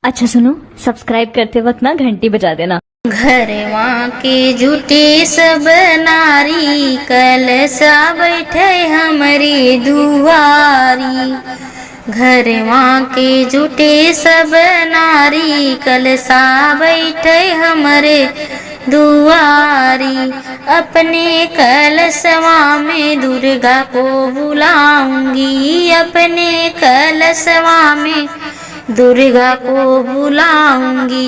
अच्छा सुनो, सब्सक्राइब करते वक्त ना घंटी बजा देना। घरवा के जुटे सब नारी कलसा बैठे हमारी दुआरी। घरवा के जुटे सब नारी कलसा बैठे हमारे दुआरी। अपने कलशवा में दुर्गा को बुलाऊंगी, अपने कलशवा में दुर्गा को बुलाऊंगी।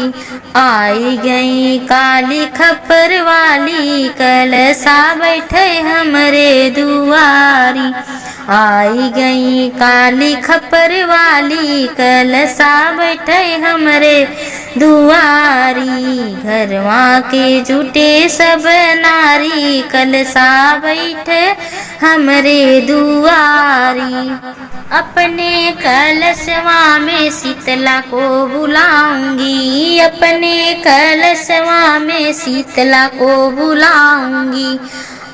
आई गई काली खप्पर वाली कलसा बैठे हमरे दुआरी। आई गई काली खप्पर वाली कलसा बैठे हमरे दुआरी। घरवा के जुटे सब नारी कलसा बैठे हमरे दुआरी। अपने कलशवा में शीतला को बुलाऊंगी, अपने कलशवा में शीतला को बुलाऊंगी।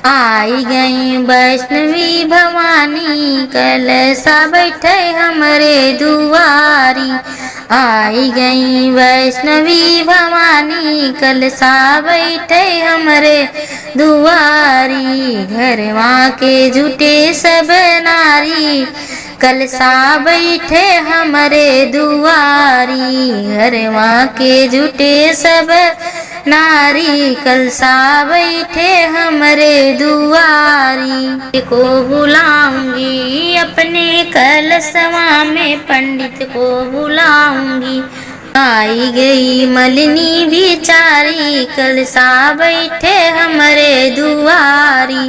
आई गई वैष्णवी भवानी कलशा बैठे हमरे दुआरी। आई गई वैष्णवी भवानी कलशा बैठे हमरे दुआरी। घरवा के जुटे सब नारी कलशा बैठे हमरे दुआरी। घरवा के जुटे सब नारी कलशा बैठे हमरे दुआरी। को बुलाऊंगी, अपने कलशवा में पंडित को बुलाऊंगी। आई गई मलिनी बिचारी कलशा बैठे हमरे दुआरी।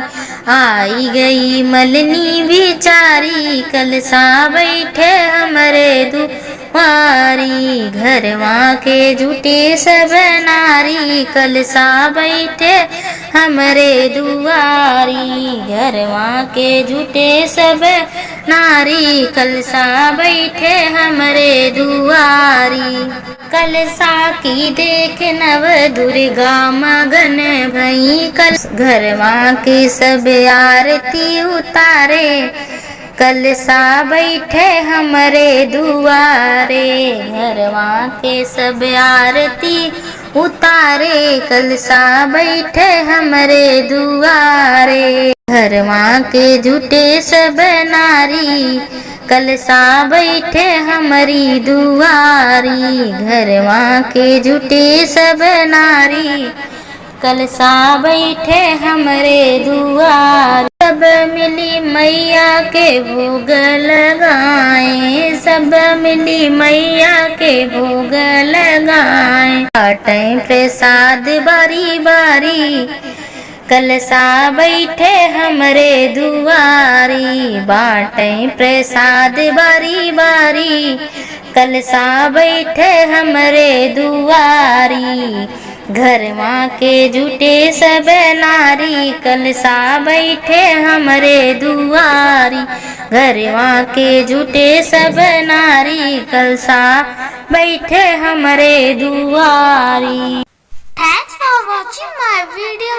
आई गई मलिनी बिचारी कलशा बैठे हमरे दुआरी। घरवा के जुटे सब नारी कलशा बैठे हमरे दुआरी। घरवा के जुटे सब नारी कलशा बैठे हमरे दुआरी। कलशा की देख नव दुर्गा मगन भई कल घरवा के सब आरती उतारे कलशा बैठे हमरे दुआरे। घरवा के सब आरती उतारे कलशा बैठे हमरे दुआरे। घरवा के जुटे सब नारी कलशा बैठे हमारी दुआरी। घरवा के जुटे सब नारी कलशा बैठे हमरे दुआर। सब मिली मैया के भोग लगाए, सब मिली मैया के भोग लगाए। बाटे प्रसाद बारी बारी कलशा बैठे हमरे दुआरी। बाटे प्रसाद बारी बारी कलशा बैठे हमरे दुआरी। घरवा के जुटे सब नारी कलशा बैठे हमरे दुआरी। घरवा के जुटे सब नारी कलशा बैठे हमरे दुआरी। Thanks for watching my video.